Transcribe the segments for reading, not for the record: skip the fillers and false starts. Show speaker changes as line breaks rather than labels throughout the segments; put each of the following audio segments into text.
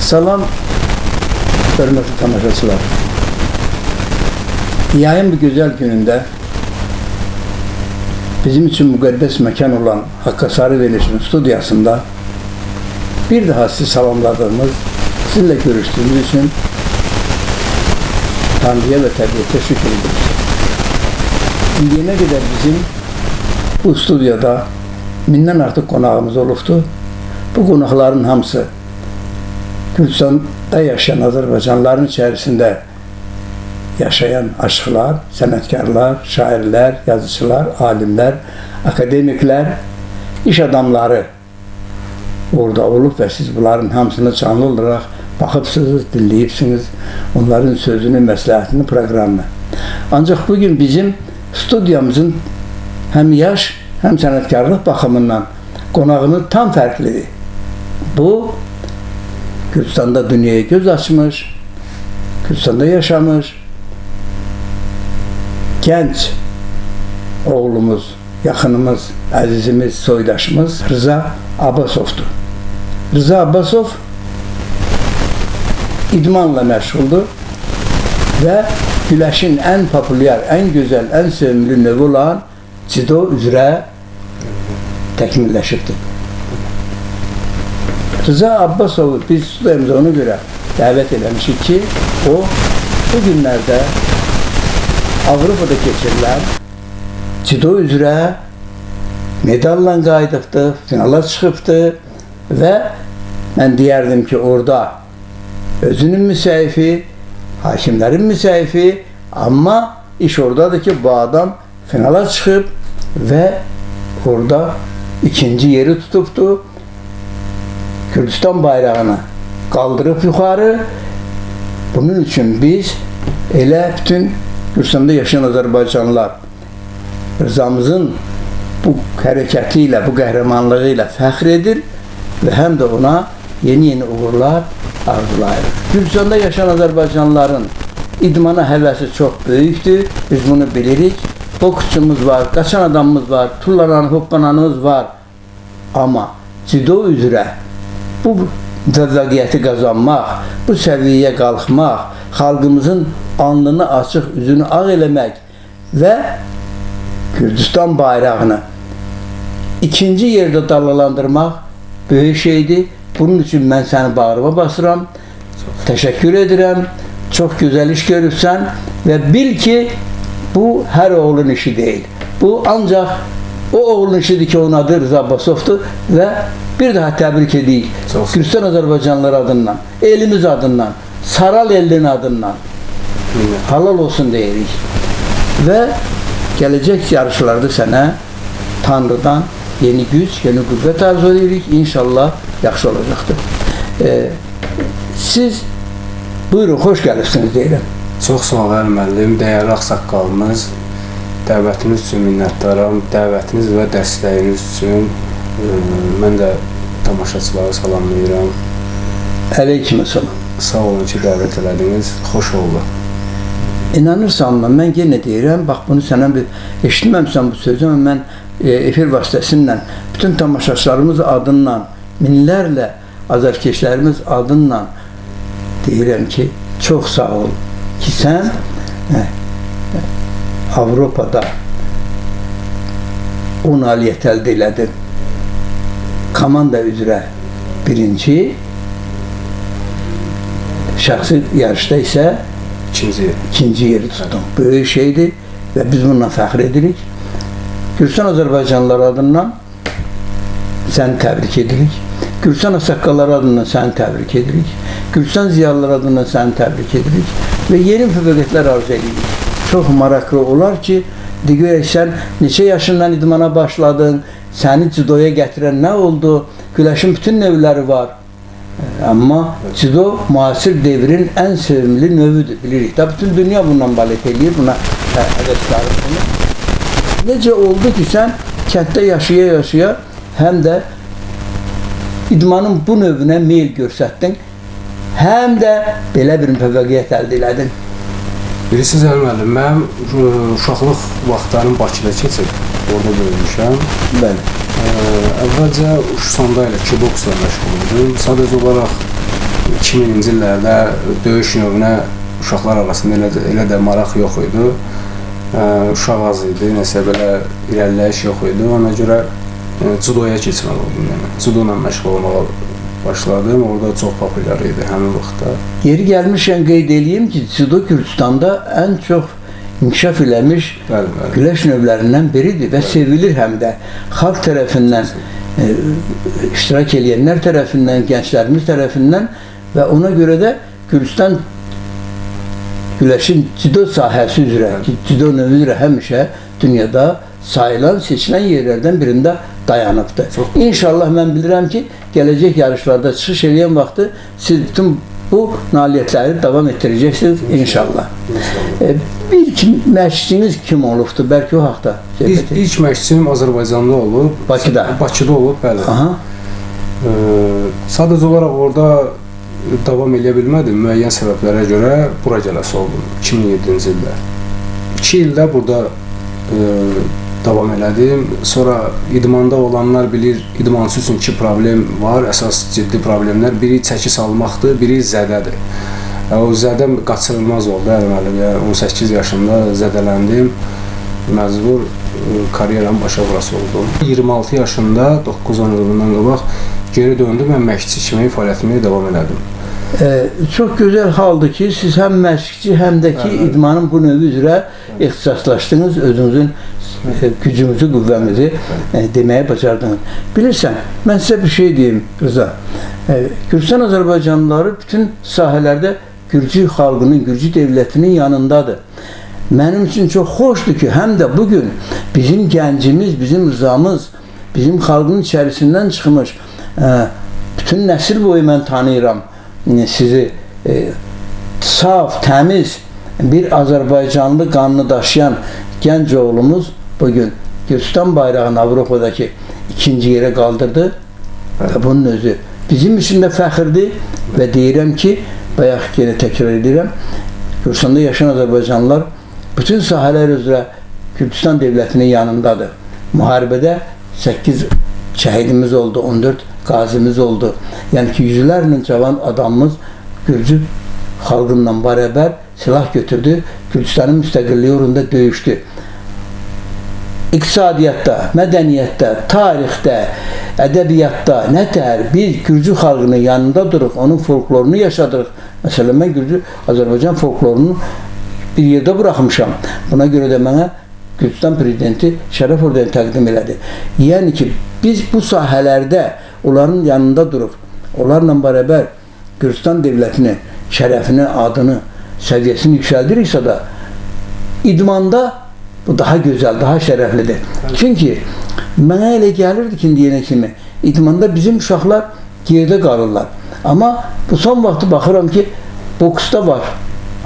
Salam, hörmətli tamaşaçılar. Yayın bu güzel gününde bizim için müqəddəs məkan olan Haqqa Sarı Verilişin studiyasında bir daha sizi salamladığımız, sizinle görüştüğümüz için Tanrı'ya ve təbiətə şükür ediyoruz. İndiyənə qədər bizim bu studiyada mindən artıq qonağımız olubdu. Bu qonaqların hamısı Gürcistanda yaşayan Azərbaycanlıların içərisində yaşayan aşıqlar, sənətkarlar, şairlər, yazıcılar, alimlər, akademiklər, iş adamları orada olub və siz bunların hamısını canlı olaraq baxıbsınız, dinləyibsiniz, onların sözünü, məsləhətini, proqramını. Ancaq bugün bizim studiyamızın həm yaş, həm sənətkarlıq baxımından qonağımız tam fərqlidir. Bu, Gürcistanda dünyaya göz açmış, Gürcistanda yaşamış, gənc oğlumuz, yaxınımız, əzizimiz, soydaşımız Rıza Abbasovdur. Rıza Abbasov idmanla məşğuldur və güləşin ən populyar, ən gözəl, ən sevimli növü olan judo üzrə təkmilləşibdir. Rıza Abbasovu biz studiyamıza ona görə dəvət eləmişik ki, o bu günlərdə Avropada keçirilən judo üzrə medalla qayıdıbdır, finala çıxıbdır və mən deyərdim ki, orada özünün müsəyifi, hakimlərin müsəyifi, amma iş oradadır ki, bu adam finala çıxıb və orada ikinci yeri tutubdur. Gürcistan bayrağını qaldırıb yuxarı. Bunun üçün biz elə bütün Gürcistanda yaşayan Azərbaycanlılar Rızamızın bu hərəkəti ilə, bu qəhrəmanlığı ilə fəxr edir və həm də ona yeni uğurlar arzulayır. Gürcistanda yaşayan Azərbaycanlıların idmana həvəsi çox böyükdür, biz bunu bilirik. Boksçumuz var, qaçan adamımız var, tullanan, hoppananımız var. Amma judo üzrə bu müvəffəqiyyəti qazanmaq, bu səviyyəyə qalxmaq, xalqımızın alnını açıq, üzünü ağ eləmək və Gürcistan bayrağını ikinci yerdə dalgalandırmaq böyük şeydir. Bunun üçün mən səni bağrıma basıram, təşəkkür edirəm, çox gözəl iş görübsən və bil ki, bu hər oğlun işi deyil. Bu ancaq o oğlun işidir ki, onun adı Rıza Abbasovdur və bir daha təbrik edirik. Gürcistan Azərbaycanlıları adından, elimiz adından, Saral elinin adından halal olsun deyirik. Və gələcək yarışlarda sənə Tanrıdan yeni güc, yeni qüvvət arzu edirik. İnşallah yaxşı olacaqdır. Siz buyurun, xoş gəlirsiniz deyirəm.
Çox sağ olun müəllim, dəyərli ağsaqqalımız, dəvətiniz üçün minnətdaram, dəvətiniz və dəstəyiniz üçün mən də tamaşaçıları salamlayıram.
Əleykümselam.
Sağ olun ki, dəvət elədiniz, xoş oldu.
İnanırsanmı, mən yenə deyirəm, bax bunu sənə bir eşitməmsən bu sözü, amma mən efir vasitəsindən bütün tamaşaçılarımız adından, minlərlə azərkeşlərimiz adından deyirəm ki, çox sağ ol ki, sən Avropada 10 nailiyyət əldə elədin. Komanda üzrə birinci, şəxsi yarışda isə ikinci yeri tutdum. Böyük şeydir və biz bununla fəxr edirik. Gürcistan Azərbaycanlıları adından səni təbrik edirik. Gürcistan ağsaqqalları adından səni təbrik edirik. Gürcistan ziyalıları adından səni təbrik edirik və yeni müvəffəqiyyətlər arzu edirik. Çox maraqlı olar ki, deyək sən neçə yaşından idmana başladın, səni judoya gətirən nə oldu? Güləşin bütün növləri var. Amma judo müasir devrin ən sevimli növüdür, bilirik. Da bütün dünya bundan balet eləyir, buna həvəskarı bunu. Necə oldu ki, sən kənddə yaşaya-yaşaya həm də idmanın bu növünə meyl göstərdin, həm də belə bir müvəffəqiyyət əldə elədin.
Bilirsiniz, müəllim, mən uşaqlıq vaxtlarım Bakıda keçib, orada böyümüşəm.
Bəli.
Əvvəlcə uçsanda ilə kiboksla məşğul oldum. Sadəcə olaraq 2000-ci illərdə döyüş növünə uşaqlar arasında elə də maraq yox idi. Uşaq az idi, nəsə belə irəliləyiş yox idi. Ona görə judoya keçməli oldum. Yəni judo ilə məşğul olmağa başladım. Orada çox populyar idi həmin vaxtda.
Yeri gəlmişkən qeyd edeyim ki, judo Gürcüstanda ən çox inkişaf eləmiş güləş növlərindən biridir və sevilir həm də. Xalq tərəfindən, iştirak edənlər tərəfindən, gənclərimiz tərəfindən və ona görə də Gürcüstan güləşin judo sahəsi üzrə, judo növü üzrə həmişə dünyada sayılan, seçilən yerlərdən birində dayanıbdır. İnşallah mən bilirəm ki, gələcək yarışlarda çıxış edən vaxtı siz bütün bu nailiyyətləri davam etdirəcəksiniz inşallah. İlk məşqçiniz kim olubdur? Bəlkə o haqda söhbət edin.
İlk məşqçim Azərbaycanda olub.
Bakıda?
Bakıda olub, bəli.
Aha.
Sadəcə olaraq orada davam edə bilmədim. Müəyyən səbəblərə görə bura gələsi oldum 2007-ci ildə. 2 ildə burada davam elədim. Sonra idmanda olanlar bilir, idmançı üçün 2 problem var, əsas ciddi problemlər. Biri çəki salmaqdır, biri zədədir. O zədə qaçırılmaz oldu əməli. 18 yaşımda zədələndim. Məcbur karyeram başa vurası oldum. 26 yaşında 9-10 il bundan qabaq geri döndüm və məşqçi kimi fəaliyyətimi davam elədim.
Çox gözəl haldır ki, siz həm məşqçi, həm də ki, idmanın bu növü üzrə ixtisaslaşdınız, özünüzün gücünüzü, qüvvənizi deməyə bacardınız. Bilirsən, mən sizə bir şey deyim, Rıza. Gürcüstan Azərbaycanlıları bütün sahələrdə Gürcü xalqının, Gürcü devlətinin yanındadır. Mənim üçün çox xoşdur ki, həm də bugün bizim gəncimiz, bizim Rızamız, bizim xalqın içərisindən çıxmış, bütün nəsil boyu mən tanıyıram sizi, saf, təmiz bir Azərbaycanlı qanını daşıyan gənc oğlumuz bugün Gürcüstan bayrağını Avropadakı 2-ci yerə qaldırdı və bunun özü bizim üçün də fəxirdir və deyirəm ki, bayaq yenə təkrar edirəm, Gürcüstanda yaşayan Azərbaycanlılar bütün sahələr üzrə Gürcüstan devlətinin yanındadır. Müharibədə 8 şəhidimiz oldu, 14 qazimiz oldu. Yəni ki, yüzlərlə cavan adamımız Gürcü xalqınla bərabər silah götürdü, Gürcüstanın müstəqilliyi uğrunda döyüşdü. İqtisadiyyatda, mədəniyyətdə, tarixdə, ədəbiyyatda, nətər biz Gürcü xalqının yanında duruq, onun folklorunu yaşadırıq. Məsələn, mən Gürcü Azərbaycan folklorunu bir yerdə buraxmışam. Buna görə də mənə Gürcüstan prezidenti şərəf ordeni təqdim elədi. Yəni ki, biz bu sahələrdə onların yanında duruq, onlarla bərabər Gürcüstan devlətini, şərəfini, adını, səviyyəsini yüksəldiriksə da, idmanda bu daha gözəl, daha şərəflidir. Çünki mənə elə gəlirdi ki, deyənə kimi, idmanda bizim uşaqlar yerdə qalırlar. Amma bu son vaxtı baxıram ki, boksda var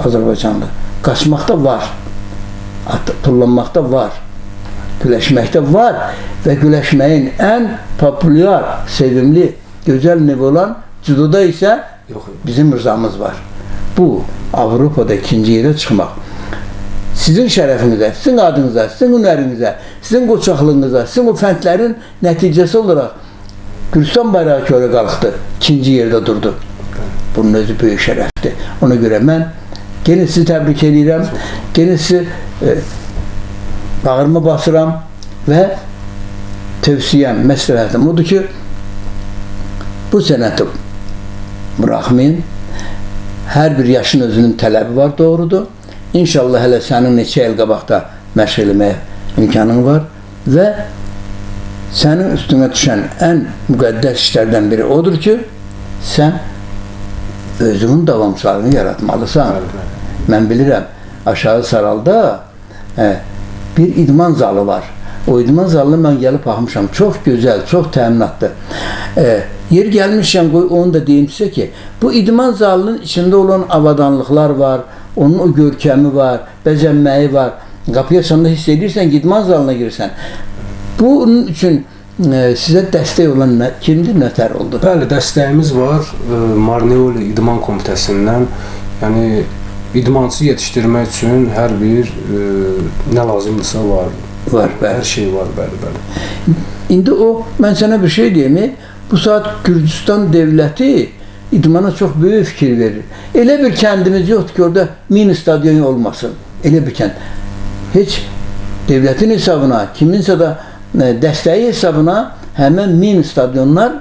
Azərbaycanda, qaçmaqda var, tullanmaqda var, güləşməkdə var və güləşməyin ən populyar, sevimli, gözəl növü olan judoda isə bizim Rızamız var. Bu, Avropada 2-ci yerə çıxmaq. Sizin şərəfinizə, sizin adınıza, sizin hünərinizə, sizin qoçaqlığınıza, sizin o fəndlərin nəticəsi olaraq Gürcüstan bayrağı körə qalxdı, 2-ci yerdə durdu. Bunun özü böyük şərəfdir. Ona görə mən yenə sizi təbrik edirəm, yenə sizi bağırma basıram və tövsiyəm, məsləhətim odur ki, bu sənəti buraxmayın. Hər bir yaşın özünün tələbi var, doğrudur. İnşallah hələ sənin neçə il qabaqda məşq eləməyə imkanın var və sənin üstünə düşən ən müqəddəs işlərdən biri odur ki, sən özünün davamçılarını yaratmalısan. Mən bilirəm, aşağı Saralda bir idman zalı var. O idman zalına mən gəlib baxmışam. Çox gözəl, çox təminatlı. Yer gəlmişəm, onu da deyim sizə ki, bu idman zalının içində olan avadanlıqlar var, onun o görkəmi var, bəzənməyi var. Qapıya çanda hiss edirsən ki, idman zalına girsən. Bunun üçün sizə dəstək olan kimdir, nətər oldu?
Bəli, dəstəyimiz var. Marneoli İdman Komitəsindən. Yəni, idmançı yetişdirmək üçün hər bir nə lazımdırsa var.
Var, bəli.
Hər şey var, bəli.
İndi o, mən sənə bir şey deyim, bu saat Gürcüstan devləti idmana çox böyük fikir verir. Elə bir kəndimiz yoxdur ki, orada mini stadion olmasın. Elə bir kənd. Heç devlətin hesabına, kiminsə də dəstəyi hesabına həmin mini stadionlar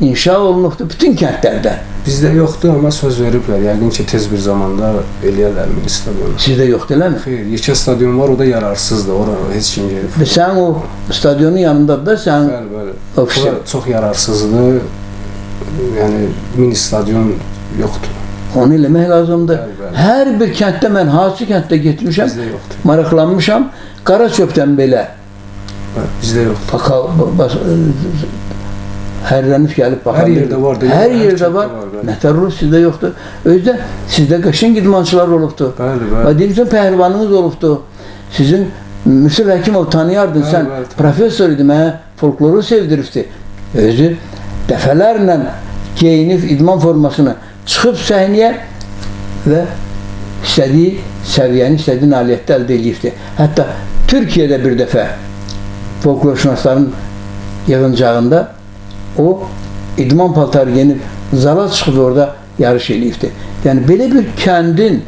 inşa olunubdur bütün kəndlərdə.
Bizdə yoxdur, amma söz veriblər. Yəqin ki, tez bir zamanda eləyərlər mini stadionu.
Sizdə yoxdur, eləmi?
Xeyr, yekə stadion var, o da yararsızdır. Ora heç kim gedib.
Və sənin o stadionun yanındadır da, sənin
Bəli, bəli.
ofisi.
Ora çox yararsızdır. Yəni mini stadion yoxdur.
Onu eləmək lazımdır.
Bəli, bəli.
Hər bir kənddə, mən hansı kənddə getmişəm,
Bizdə yoxdur.
maraqlanmışam. Qaraçöpdən belə
Bəli, bizdə yoxdur.
hərlənib gəlib baxa
Hər yerdə var, deyil mi?
Hər
Hər
yerdə
kənddə
var.
var, bəli.
Nətər olur, sizdə yoxdur. Özdə sizdə qəşəng idmançılar olubdur.
Bəli,
Və
bəli.
deyimsən, pəhlivanınız olubdur. Sizin Müsül Həkimov tanıyardın,
Bəli,
sən
bəli,
professor idi, mənə folkloru sevdiribdi. Özü dəfələrlə geyinib idman formasını çıxıb səhnəyə və istədiyi səviyyəni, istədiyi nailiyyətdə əldə edibdi. Hətta Türkiyədə bir dəfə folklorşünasların yığıncağında o idman paltarı giyinib zala çıxıb orada yarış eləyibdi. Yəni belə bir kəndin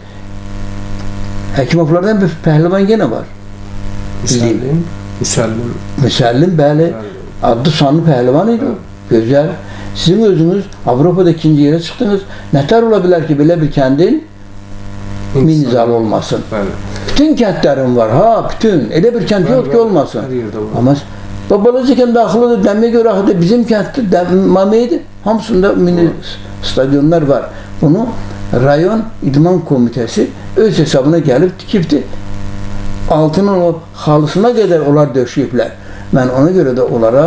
Həkimovlardan bir pəhlivan yenə var.
Müsəllim.
Müsəllim, bəli. Adlı sanlı pəhlivan idi o. Gözəl. Sizin özünüz Avropada ikinci yerə çıxdınız. Nətər ola bilər ki, belə bir kəndin mini zalı olmasın?
Bəli.
Bütün kəndlərin var, ha, bütün. Elə bir kənd yox ki, olmasın.
Hər yerdə var.
Amma Babalaca kəndə axılıdır, dəmiyə görə axıdır. Bizim kənddə Mameydi, hamısında mini stadionlar var. Bunu rayon idman komitəsi öz hesabına gəlib tikibdir. Altının o xalısına qədər onlar döşüyüblər. Mən ona görə də onlara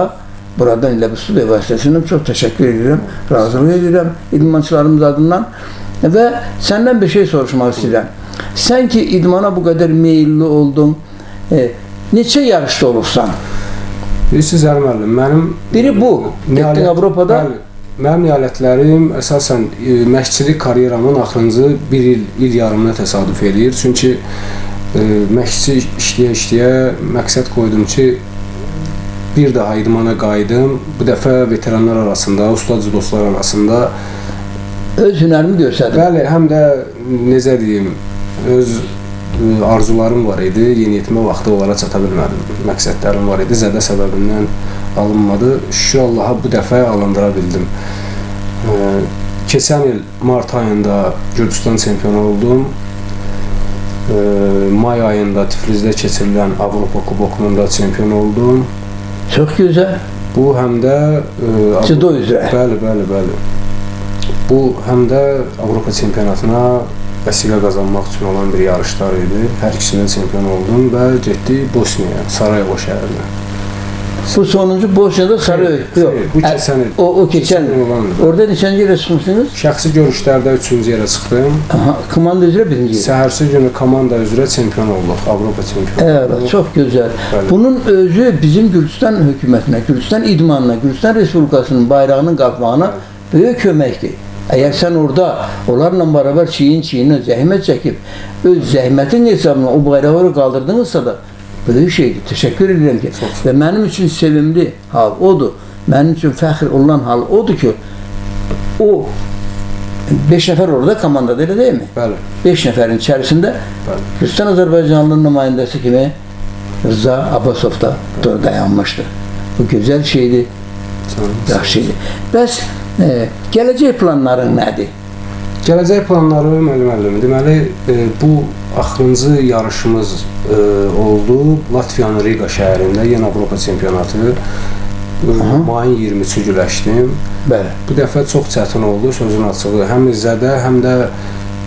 buradan elə bu studiya vasitəsindən çox təşəkkür edirəm, razılıq edirəm idmançılarımız adından və səndən bir şey soruşmaq istəyirəm. Sən ki idmana bu qədər meyilli oldun, neçə yarışda olursan?
Bilirsiniz, Əli müəllim, mənim...
Biri bu, getdin Avropada.
Bəli, mənim nailiyyətlərim əsasən məşqçilik karyeramın axırıncı bir il yarımına təsadüf edir. Çünki məşqçi işləyə-işləyə məqsəd qoydum ki, bir daha idmana qayıdım. Bu dəfə veteranlar arasında, ustad dostlar arasında
öz hünərimi göstərdim.
Bəli, həm də necə deyim, öz arzularım var idi. Yeniyetmə vaxtı onlara çata bilmədim. Məqsədlərim var idi. Zədə səbəbindən alınmadı. Şükür Allaha bu dəfə alındıra bildim. Keçən il mart ayında Gürcüstan çempionu oldum. May ayında Tiflisdə keçirilən Avropa Kubokunun da çempion oldum.
Çox gözəl.
Bu həm də
Judo üzrə.
Bəli. Bu həm də Avropa çempionatına vəsilə qazanmaq üçün olan bir yarışlar idi. Hər ikisindən çempion oldum və getdi Bosniyaya, Sarayevo şəhərinə.
Bu sonuncu Bosniyada Sarayevo. Yox,
bu keçən il.
O keçən il. Orada neçənci yerə çıxmışsınız?
Şəxsi görüşlərdə 3-cü yerə çıxdım.
Aha, komanda üzrə birinci yerə.
Səhərsi günü komanda üzrə çempion olduq, Avropa çempionu.
Evet, çox gözəl.
Bəli.
Bunun özü bizim Gürcüstan hökumətinə, Gürcüstan idmanına, Gürcüstan Respublikasının bayrağının qalxmağına böyük köməkdir. Əgər sən orada onlarla beraber çiyin-çiyinə zəhmət çəkib, öz zəhmətin hesabına o bayrağı qaldırdınızsa da böyük şeydir. Təşəkkür edirəm ki. Və mənim üçün sevimli hal odur. Mənim üçün fəxr olunan hal odur ki, o 5 nəfər orada komandada, elə deyilmi?
Bəli.
5 nəfərin içərisində Gürcüstan Azərbaycanlının nümayəndəsi kimi Rıza Abbasov da dayanmışdı. Bu gözəl şeydir, yaxşı şeydir. Bəs gələcək planların nədir?
Gələcək planları müəllim, deməli bu axırıncı yarışımız oldu Latviyanın Riga şəhərində, yenə Avropa çempionatı. Mayın 20-ci güləşdim.
Bəli.
Bu dəfə çox çətin oldu, sözün açığı. Həm izlədə, həm də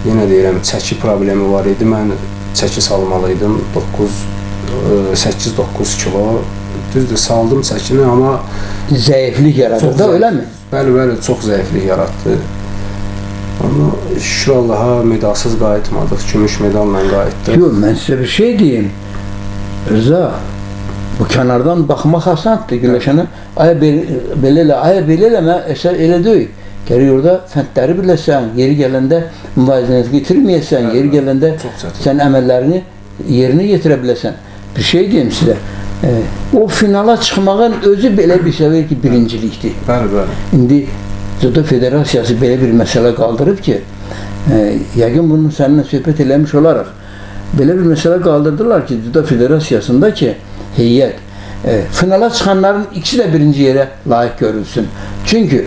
yenə deyirəm, çəki problemi var idi. Mən çəki salmalıydım, 8-9 kilo. Düzdür, saldım çəkini, amma
zəiflik yaradır da, eləmi?
Bəli, çox zəiflik yaratdı. Amma şükür Allaha medalsız qayıtmadıq, gümüş medalla qayıtdıq.
Yox, mən sizə bir şey deyim. Rıza, bu kənardan baxmaq asandır güləşənə. Aya belə elə, aya belə eləmə, əsər elə deyil. Gərək orada fəndləri biləsən, yeri gələndə müvaziniyyəti getirməyəsən, yeri gələndə sən əməllərini yerinə yetirə biləsən. Bir şey deyim sizə, o finala çıxmağın özü belə bir səviyyə ki, birincilikdir.
Bəli.
İndi Judo Federasiyası belə bir məsələ qaldırıb ki, yəqin bunu səninlə söhbət eləmiş olaraq, belə bir məsələ qaldırdılar ki, Judo Federasiyasında ki, heyət, finala çıxanların ikisi də birinci yerə layiq görülsün. Çünki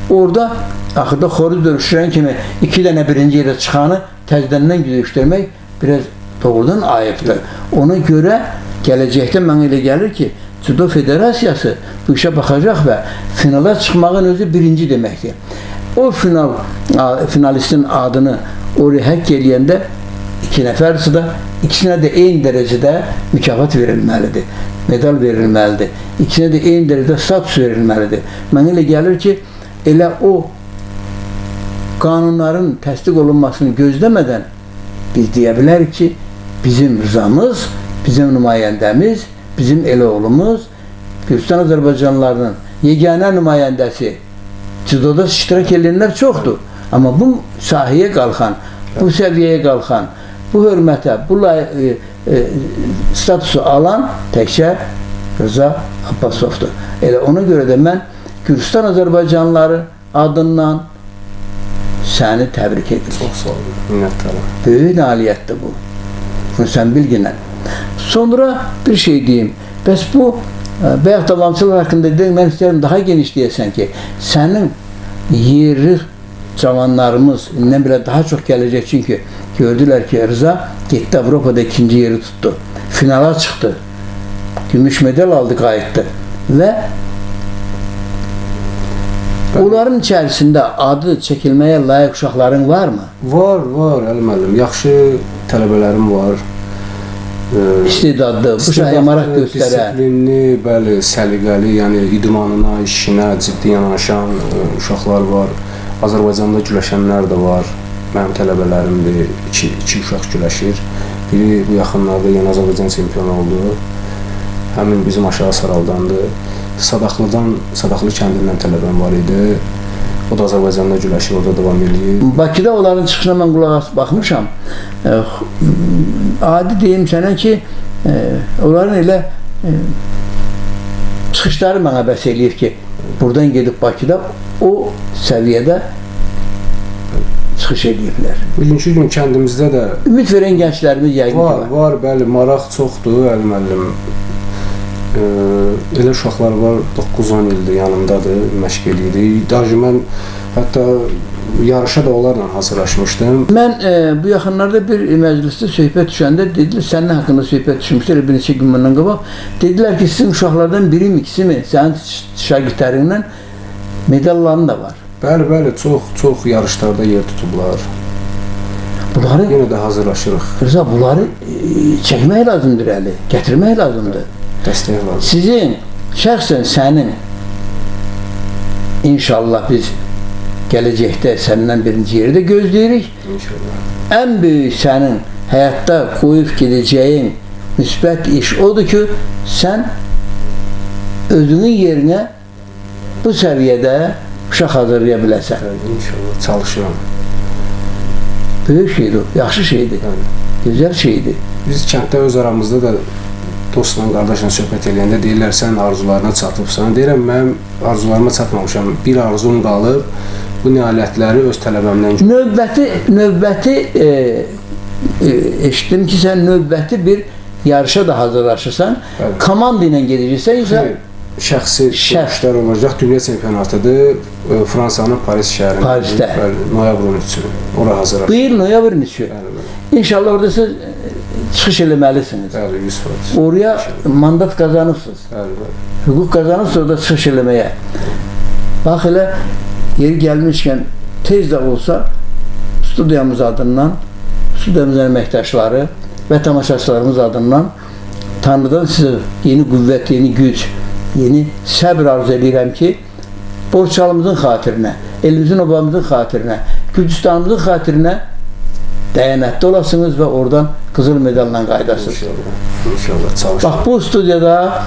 orada axırda xoruz döyüşdürən kimi 2 dənə birinci yerə çıxanı təzədəndən döyüşdürmək biraz doğrudan ayıbdır. Ona görə gələcəkdə mənə elə gəlir ki, Judo Federasiyası bu işə baxacaq və finala çıxmağın özü birinci deməkdir. O finalistin adını oraya həkk eləyəndə 2 nəfərsə də ikisinə də eyni dərəcədə mükafat verilməlidir, medal verilməlidir. İkisinə də eyni dərəcədə status verilməlidir. Mənə elə gəlir ki, elə o qanunların təsdiq olunmasını gözləmədən biz deyə bilərik ki, bizim rızamız, bizim nümayəndəmiz, bizim elə oğlumuz, Gürcistan Azərbaycanlılarının yeganə nümayəndəsi, judoda iştirak edənlər çoxdur. Amma bu sahəyə qalxan, bu səviyyəyə qalxan, bu hörmətə, bu statusu alan təkcə Rıza Abbasovdur. Elə ona görə də mən Gürcistan Azərbaycanlıları adından səni təbrik edirəm.
Çox sağ olun, minnətdaram.
Böyük nailiyyətdir bu. Bunu sən bilginən. Sonra bir şey deyim. Bəs bu bayaq davamçılar haqqında deyim, mən istəyirəm daha geniş deyəsən ki, sənin yerli cavanlarımız indən belə daha çox gələcək, çünki gördülər ki, Rıza getdi Avropada 2-ci yeri tutdu. Finala çıxdı. Gümüş medal aldı, qayıtdı. Və onların içərisində adı çəkilməyə layiq uşaqların varmı?
Var, Əli müəllim. Yaxşı tələbələrim var.
İstedadlı, bu şəhəyə maraq göstərən.
Disiplinli, bəli, səliqəli, yəni idmanına, işinə ciddi yanaşan uşaqlar var. Azərbaycanda güləşənlər də var. Mənim tələbələrimdir. İki uşaq güləşir. Biri bu yaxınlarda yəni Azərbaycan çempionu oldu. Həmin bizim aşağı Saraldandır. Sadaqlı kəndindən tələbəm var idi. O da Azərbaycanda güləşir, orada davam edir.
Bakıda onların çıxışına mən qulaq baxmışam. Adi deyim sənə ki, onların elə çıxışları mənə bəs eləyir ki, buradan gedib Bakıda o səviyyədə çıxış ediblər.
Bugünkü gün kəndimizdə də
ümid verən gənclərimiz yəqin ki var.
Var, bəli, maraq çoxdur, Əli müəllim. Elə uşaqlar var, 9-10 ildir yanımdadır, məşq edirik. Daha mən hətta yarışa da onlarla hazırlaşmışdım.
Mən bu yaxınlarda bir məclisdə söhbət düşəndə dedilər, sənin haqqında söhbət düşmüşdür bir neçə gün bundan qabaq. Dedilər ki, sizin uşaqlardan biri mi, ikisi mi, sənin şagirdlərindən medalların da var.
Bəli, çox yarışlarda yer tutublar.
Bunları
yenə də hazırlaşırıq.
Rıza, bunları çəkmək lazımdır əli, gətirmək lazımdır.
Dəstək lazım.
Sizin, şəxsən sənin inşallah biz gələcəkdə səndən birinci yerdə gözləyirik.
İnşallah.
Ən böyük sənin həyatda qoyub gedəcəyin müsbət iş odur ki, sən özünün yerinə bu səviyyədə uşaq hazırlaya biləsən.
İnşallah, çalışıram.
Böyük şeydir, yaxşı şeydir, gözəl şeydir.
Biz kənddə öz aramızda da dostla, qardaşla söhbət edəndə deyirlər, sən arzularına çatıbsan. Deyirəm, mənim arzularıma çatmamışam. Bir arzum qalıb, bu nailiyyətləri öz tələbəmdən
Növbəti eşitdim ki, sən növbəti bir yarışa da hazırlaşırsan, komanda ilə gedəcəksən,
şəxsi işlər olacaq. Dünya çempionatıdır. Fransanın Paris şəhərində.
Parisdə.
Noyabrın 3-ü. Ora hazırlaşır.
Bu il noyabrın 3-ü. İnşallah orada siz çıxış eləməlisiniz.
Bəli, 100%.
Oraya mandat qazanırsınız.
Bəli.
Hüquq qazanırsınız orada çıxış eləməyə. Bax elə yeri gəlmişkən tez də olsa studiyamız adından, studiyamızın əməkdaşları və tamaşaçılarımız adından Tanrıdan sizə yeni qüvvət, yeni güc, yeni səbr arzu edirəm ki, Borçalımızın xatirinə, elimizin obamızın xatirinə, Gürcistanımızın xatirinə dəyanətli olasınız və oradan qızıl medalla qaydasınız.
İnşallah, çalışırıq.
Bax, bu studiyada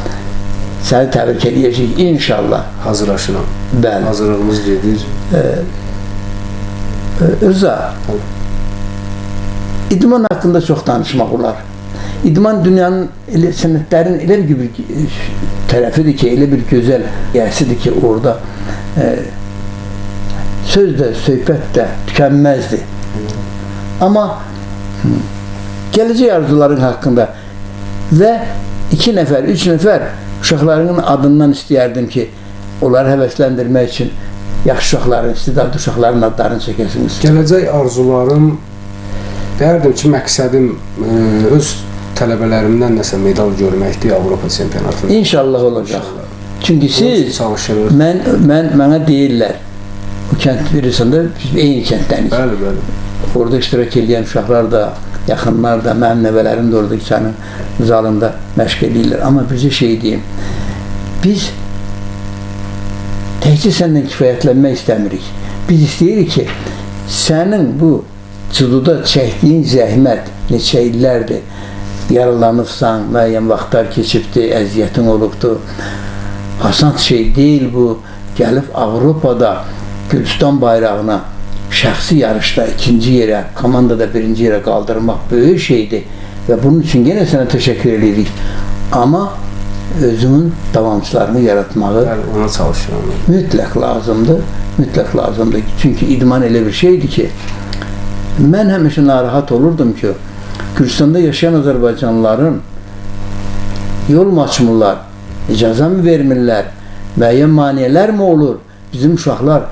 səni təbrik edəcəyik, inşallah.
Hazırlaşıram.
Bəli.
Hazırlığımız gedir.
Rıza, idman haqqında çox danışmaq olar. İdman dünyanın, sənətlərin elə bir tərəfidir ki, elə bir gözəl yəsidir ki, orada söz də, söhbət də tükənməzdi. Amma gələcək arzuların haqqında və 2 nəfər, 3 nəfər uşaqlarının adından istəyərdim ki, onları həvəsləndirmək üçün yaxşı uşaqların, istedadlı uşaqların adlarını çəkəsiniz.
Gələcək arzularım, deyərdim ki, məqsədim öz tələbələrimdən nəsə medal görməkdir Avropa çempionatında.
İnşallah olacaq. Çünki siz,
çalışırıq.
mənə deyirlər, o kənd birisində biz eyni kənddənik.
Bəli, bəli.
Orada iştirak edən uşaqlar da, yaxınlar da, mənim nəvələrim də orada sənin zalında məşq edirlər. Amma bizə şey deyim, biz təkcə səndən kifayətlənmək istəmirik. Biz istəyirik ki, sənin bu cüdoda çəkdiyin zəhmət neçə illərdir, yaralanıbsan, müəyyən vaxtlar keçibdir, əziyyətin olubdur. Asan şey deyil bu, gəlib Avropada Gürcistan bayrağına şəxsi yarışda 2-ci yerə, komandada 1-ci yerə qaldırmaq böyük şeydir və bunun üçün yenə sənə təşəkkür edirik. Amma özümün davamçılarını yaratmağı
ona çalışıram.
Mütləq lazımdır, mütləq lazımdır. Çünki idman elə bir şeydir ki, mən həmişə narahat olurdum ki, Gürcistanda yaşayan Azərbaycanlıların yol mu açmırlar, icazə mi vermirlər, müəyyən maneələr mi olur? Bizim uşaqlar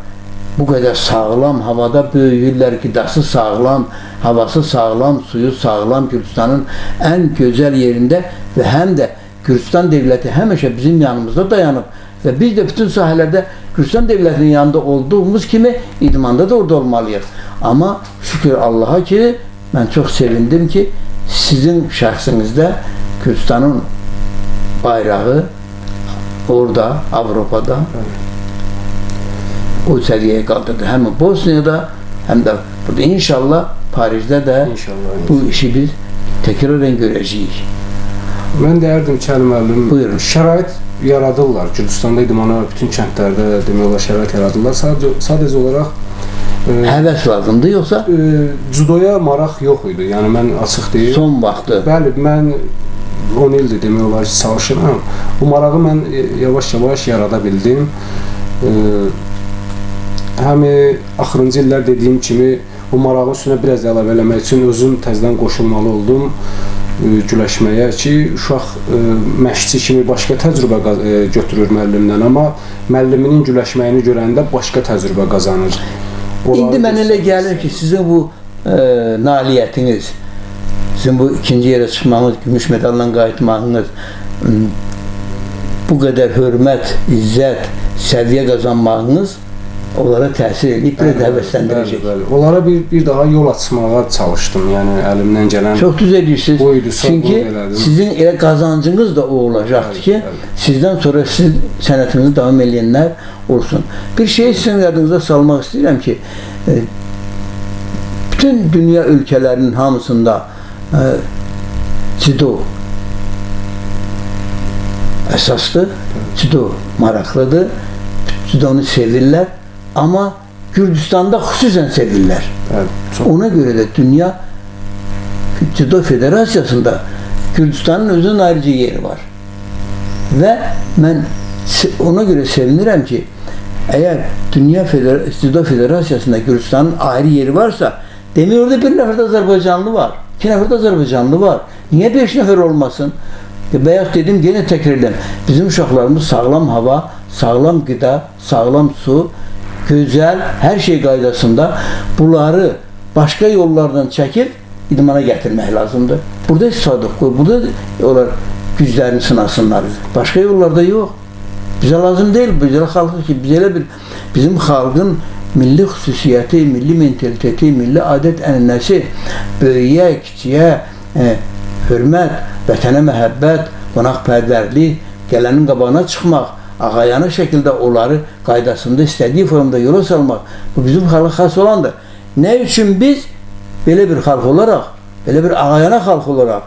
bu qədər sağlam, havada böyüyürlər, qidası sağlam, havası sağlam, suyu sağlam, Gürcistanın ən gözəl yerində və həm də Gürcistan devləti həmişə bizim yanımızda dayanıb və biz də bütün sahələrdə Gürcistan devlətinin yanında olduğumuz kimi idmanda da orada olmalıyıq. Amma şükür Allaha ki, mən çox sevindim ki, sizin şəxsinizdə Gürcistanın bayrağı orada, Avropada o səviyyəyə qaldırdı. Həm Bosniyada, həm də burada inşallah Parisdə də bu işi biz təkrarən görəcəyik.
Mən deyərdim ki, Əli müəllim,
buyurun.
Şərait yaradırlar. Gürcistanda idmana bütün kəndlərdə demək olar şərait yaradırlar. Sadəcə olaraq
həvəs lazımdır, yoxsa?
Cüdoya maraq yox idi. Yəni mən açıq deyim.
Son vaxtı.
Bəli, mən 10 ildir demək olar ki, çalışıram. Bu marağı mən yavaş-yavaş yarada bildim. Həm axırıncı illər dediyim kimi bu marağın üstünə biraz əlavə eləmək üçün özüm təzədən qoşulmalı oldum güləşməyə ki, uşaq məşqçi kimi başqa təcrübə götürür müəllimdən, amma müəlliminin güləşməyini görəndə başqa təcrübə qazanır.
İndi mənə elə gəlir ki, sizin bu nailiyyətiniz, sizin bu 2-ci yerə çıxmağınız, gümüş medalla qayıtmağınız, bu qədər hörmət, izzət, səviyyə qazanmağınız onlara təsir edib, bir də həvəsləndirəcək.
Onlara bir daha yol açmağa çalışdım, yəni əlimdən gələn.
Çox düz edirsiniz. Çünki sizin elə qazancınız da o olacaqdır ki, sizdən sonra siz sənətinizi davam edənlər olsun. Bir şeyi sizin yadınıza salmaq istəyirəm ki, bütün dünya ölkələrinin hamısında cüdo əsasdır, cüdo maraqlıdır, cüdonu sevirlər. Amma Gürcistanda xüsusən sevirlər. Ona görə də Dünya Cüdo Federasiyasında Gürcistanın özünün ayrıca yeri var. Və mən ona görə sevinirəm ki, əgər Dünya Cüdo Federasiyasında Gürcistanın ayrı yeri varsa, demək orada bir nəfər də Azərbaycanlı var, 2 nəfər də Azərbaycanlı var. Niyə 5 nəfər olmasın? Bayaq dedim, yenə təkrar edirəm. Bizim uşaqlarımız sağlam hava, sağlam qida, sağlam su, gözəl, hər şey qaydasında bunları başqa yollardan çəkib idmana gətirmək lazımdır. Burada istifadə qoy, burada onlar güclərini sınasınlar. Başqa yollarda yox. Bizə lazım deyil, bizə xalqı ki, bizim xalqın milli xüsusiyyəti, milli mentaliteti, milli adət ənənəsi, böyüyə, kiçiyə, hörmət, vətənə məhəbbət, qonaqpərvərlik, gələnin qabağına çıxmaq, ağayana şəkildə onları qaydasında, istədiyi formada yola salmaq, bu bizim xalqa xas olandır. Nə üçün biz belə bir xalq olaraq, belə bir ağayana xalq olaraq,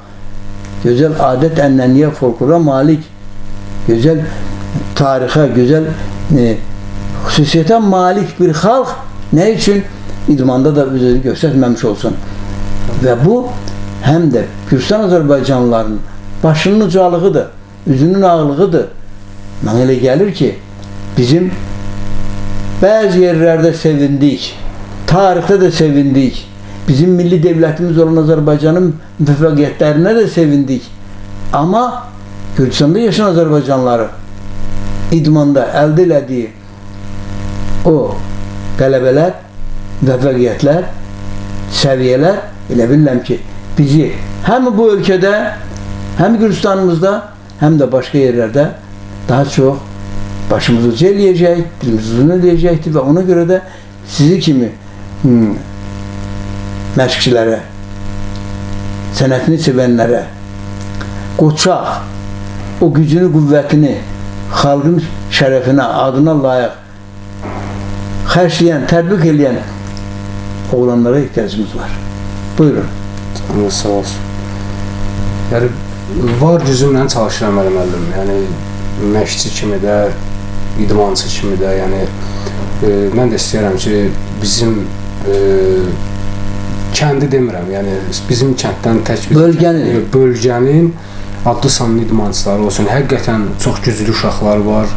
gözəl adət, ənənəyə, folklora malik, gözəl tarixə, gözəl xüsusiyyətə malik bir xalq nə üçün idmanda da özünü göstərməmiş olsun? Və bu, həm də Gürcistan Azərbaycanlılarının başının ucalığıdır, üzünün ağlığıdır. Mənə elə gəlir ki, bizim Bəzi yerlərdə sevindik, tarixdə də sevindik. Bizim milli devlətimiz olan Azərbaycanın müvəffəqiyyətlərinə də sevindik. Amma Gürcüstanda yaşayan Azərbaycanlıları idmanda əldə elədiyi o qələbələr, müvəffəqiyyətlər, səviyyələr elə bilirəm ki, bizi həm bu ölkədə, həm Gürcüstanımızda, həm də başqa yerlərdə daha çox başımızı uca eləyəcək, dilimizi uzun eləyəcəkdir və ona görə də sizi kimi məşqçilərə, sənətini sevənlərə, qoçaq, o gücünü, qüvvətini xalqın şərəfinə, adına layiq xərcləyən, tətbiq eləyən oğlanlara ehtiyacımız var. Buyurun.
Canınız sağ olsun. Yəni, var gücümlə çalışıram müəllim. Yəni, məşqçi kimi də, idmançı kimi də, yəni, mən də istəyirəm ki, bizim kəndi demirəm, yəni, bizim kənddən tək bölgənin adlı sanlı idmançıları olsun. Həqiqətən çox güclü uşaqlar var.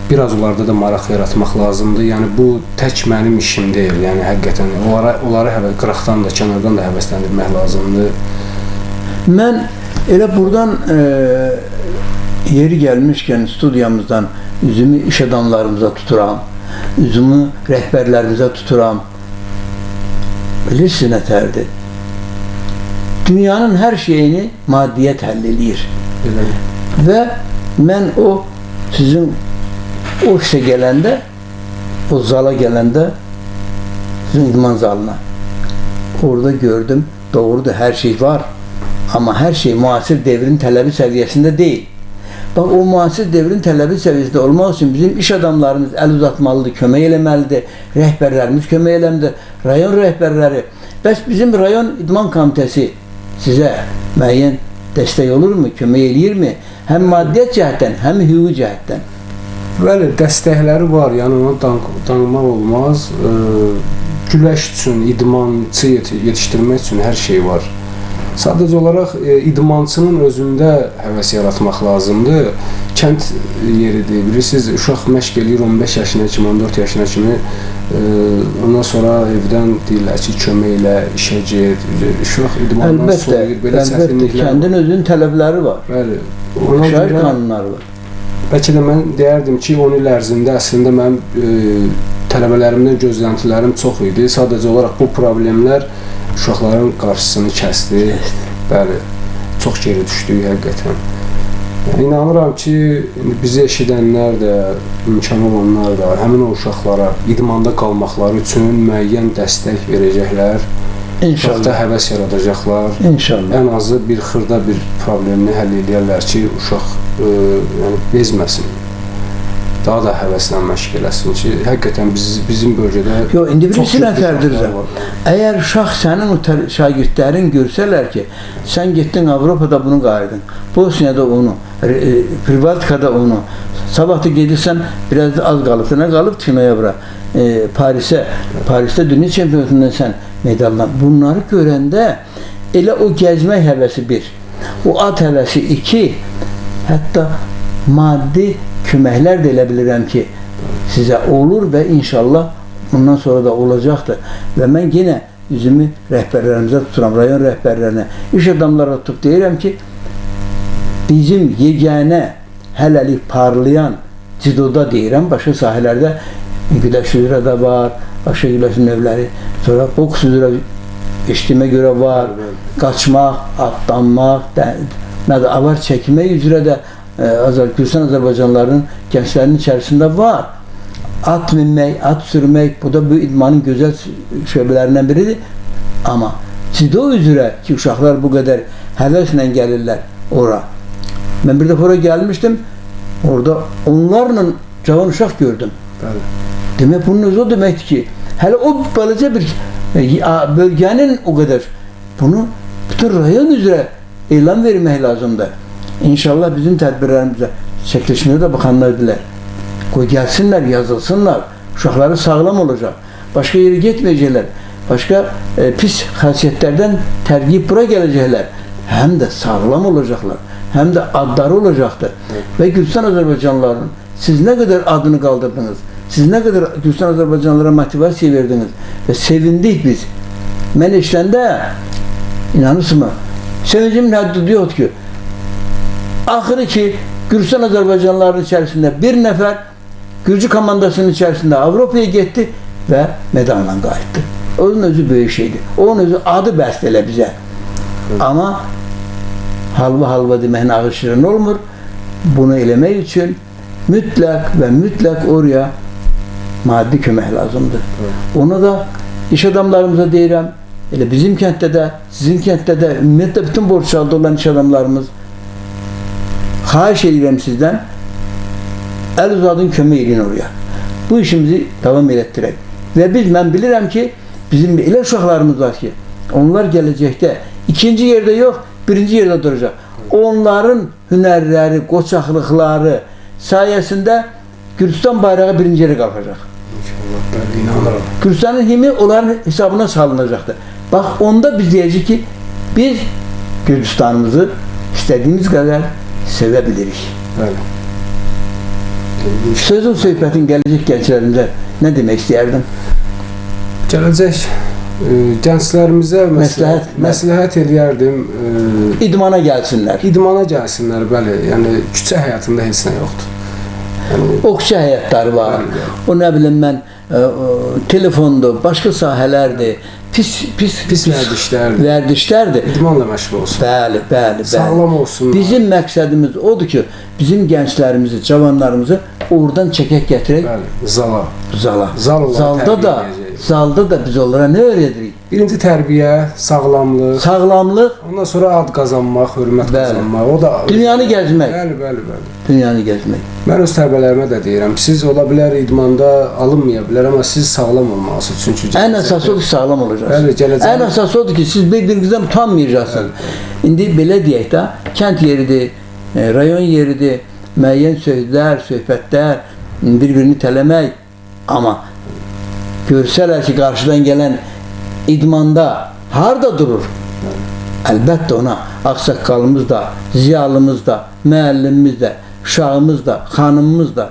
Biraz onlarda da maraq yaratmaq lazımdır. Yəni, bu tək mənim işim deyil. Yəni, həqiqətən onları qıraqdan da, kənardan da həvəsləndirmək lazımdır.
Mən elə buradan yeri gəlmişkən studiyamızdan üzümü iş adamlarımıza tuturam, üzümü rəhbərlərimizə tuturam. Bilirsiniz nətərdir? Dünyanın hər şeyini maddiyyət həll eləyir. Və mən sizin ofisə gələndə, o zala gələndə, sizin idman zalına, orada gördüm, doğrudur, hər şey var. Amma hər şey müasir devrin tələbi səviyyəsində deyil. Bax, o müasir devrin tələbi səviyyəsində olmaq üçün bizim iş adamlarımız əl uzatmalıdır, kömək eləməlidir, rəhbərlərimiz kömək eləməlidir, rayon rəhbərləri. Bəs bizim rayon idman komitəsi sizə müəyyən dəstək olurmu, kömək eləyirmi? Həm maddiyyat cəhətdən, həm hüquqi cəhətdən.
Bəli, dəstəkləri var, yəni onu danmaq olmaz. Güləş üçün, idmançı yetişdirmək üçün hər şey var. Sadəcə olaraq idmançının özündə həvəs yaratmaq lazımdır. Kənd yeridir, bilirsiniz, uşaq məşq eləyir 15 yaşına kimi, 14 yaşına kimi. Ondan sonra evdən deyirlər ki, kömək elə, işə get, uşaq idmandan soyuyur, belə çətinliklər var.
Kəndin özünün tələbləri var.
Bəli.
Şəhər qanunları var.
Bəlkə də mən deyərdim ki, 10 il ərzində əslində mənim tələbələrimdən gözləntilərim çox idi. Sadəcə olaraq bu problemlər uşaqların qarşısını kəsdi. Bəli, çox geri düşdük həqiqətən. Yəni, inanıram ki, bizi eşidənlər də, imkanı olanlar da həmin o uşaqlara idmanda qalmaqları üçün müəyyən dəstək verəcəklər. Uşaqda həvəs yaradacaqlar.
İnşallah.
Ən azı bir xırda bir problemini həll edərlər ki, uşaq bezməsin. Daha da həvəslə məşq eləsin ki, həqiqətən bizim bölgədə
yox, indi birisi nətərdirsə, əgər uşaq sənin o şagirdlərin görsələr ki, sən getdin Avropada bunu qayırdın, Bosniyada onu, Privatikada onu, sabah da gedirsən, biraz da az qalıbdır, nə qalıb kiməyə bura, Parisdə dünya çempionatından sən medallan. Bunları görəndə elə o gəzmək həvəsi bir, o at həvəsi iki, hətta maddi köməklər də elə bilirəm ki, sizə olur və inşallah bundan sonra da olacaqdır. Və mən yenə üzümü rəhbərlərimizə tuturam, rayon rəhbərlərinə, iş adamlarına tutub deyirəm ki, bizim yeganə hələlik parlayan cidoda deyirəm, başqa sahələrdə güləş üzrə də var, başqa güləş növləri, sonra boks üzrə eşitdiyimə görə var, qaçmaq, atlanmaq, avar çəkmək üzrə də Gürcüstan Azərbaycanlıların gənclərinin içərisində var. At minmək, at sürmək, bu da bu idmanın gözəl şöbələrindən biridir. Amma cido üzrə ki, uşaqlar bu qədər həvəslə gəlirlər ora. Mən bir dəfə ora gəlmişdim, orada onlarla cavan uşaq gördüm. Demək, bunun özü o deməkdir ki, hələ o balaca bir bölgənin o qədər bunu bütün rayon üzrə elan vermək lazımdır. İnşallah bizim tədbirlərimizə çəkilişinə də baxanlar dilər. Qoy gəlsinlər, yazılsınlar, uşaqları sağlam olacaq, başqa yeri getməyəcəklər, başqa pis xasiyyətlərdən tərgib bura gələcəklər, həm də sağlam olacaqlar, həm də adları olacaqdır. Və Gürcüstan Azərbaycanlılarının siz nə qədər adını qaldırdınız, Siz ne kadar Gürcistan Azerbaycanlılara motivasiya verdiniz ve sevindik biz. Ben işlende inanırsın mı? Sevincimin haddi yok ki. Ahırı ki Gürcistan Azerbaycanlıların içerisinde bir nefer Gürcü komandasının içerisinde Avrupa'ya gitti ve medalla qayıtdı. Onun özü böyük şeydi. Onun özü adı bəst elə bizə. Ama halva deməyin ağır şirin olmur. Bunu eləmək üçün mütləq oraya maddi kömək lazımdır. Onu da iş adamlarımıza deyirəm. Elə bizim kənddə də, sizin kənddə də, ümumiyyətlə bütün Borçalıda olan iş adamlarımız xahiş edirəm sizdən el uzadın, kömək edin oraya. Bu işimizi davam etdirək. Və mən bilirəm ki, bizim elə uşaqlarımız var ki, onlar gələcəkdə ikinci yerdə yox, birinci yerdə duracaq. Onların hünərləri, qoçaqlıqları sayəsində Gürcistan bayrağı birinci yerə qalxacaq.
İnşallah, inanırım.
Gürcistanın himi onların hesabına salınacaqdır. Bax, onda biz deyəcək ki, biz Gürcistanımızı istədiyimiz qədər sevə bilirik.
Bəli.
Sözün, söhbətin gələcək gənclərimizə nə demək istəyərdim?
Gələcək gənclərimizə məsləhət eləyərdim.
İdmana gəlsinlər.
İdmana gəlsinlər, bəli. Yəni küçə həyatında heç nə yoxdur.
O küçə həyatları var. O nə bilim mən telefondur, başqa sahələrdir. Pis vərdişlərdir.
İdmanla məşğul olsun.
Bəli.
Sağlam olsun.
Bizim məqsədimiz odur ki, bizim gənclərimizi, cavanlarımızı oradan çəkək gətirək.
Bəli, zala.
Zalda da biz onlara nə öyrədirik?
Birinci tərbiyə, sağlamlıq. Ondan sonra ad qazanmaq, hörmət qazanmaq. O da
dünyanı gəzmək.
Bəli.
Dünyanı gəzmək.
Mən öz tələbələrimə də deyirəm. Siz ola bilər idmanda alınmaya bilər, amma siz sağlam olmalısınız. Çünki
ən əsası odur ki, sağlam olacaqsınız.
Bəli,
ən əsası odur ki, siz bir-birinizdən utanmayacaqsınız. İndi belə deyək də, kənd yeridir, rayon yeridir, müəyyən sözlər, söhbətlər, bir-birini tələmək. Amma görsələr ki, qarşıdan gələn idmanda harda durur? Əlbəttə ona ağsaqqalımız da, ziyalımız da, müəllimimiz də, uşağımız da, xanımımız da,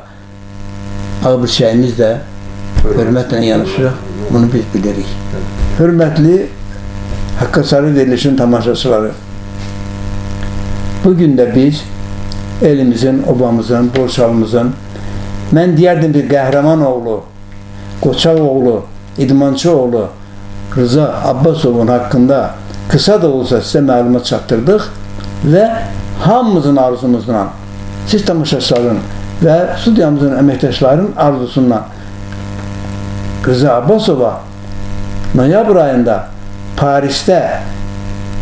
ağbirçəyimiz də hörmətlə yanaşırıq. Bunu biz bilirik. Hörmətli Haqqa Sarı verilişin tamaşaçıları, bugün də biz elimizin, obamızın, Borçalımızın, mən deyərdim bir qəhrəman oğlu, qoçaq oğlu, idmançı oğlu Rıza Abbasovun haqqında kısa da olsa sizə məlumat çatdırdıq və hamımızın arzumuzdan, siz tamaşaçıların və studiyamızın əməkdaşlarının arzusundan Rıza Abbasova noyabr ayında Parisdə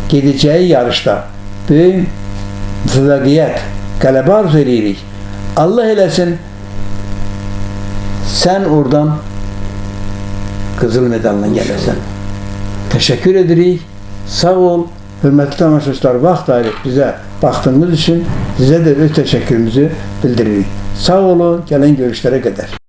gedəcəyi yarışda böyük müvəffəqiyyət, qələbə arzu edirik. Allah eləsin, sən oradan qızıl medalla gələrsən. Təşəkkür edirik. Sağ ol. Hörmətli tamaşaçılar, vaxt ayırıb bizə baxdığınız üçün sizə də öz təşəkkürümüzü bildiririk. Sağ olun. Gələn görüşlərə qədər.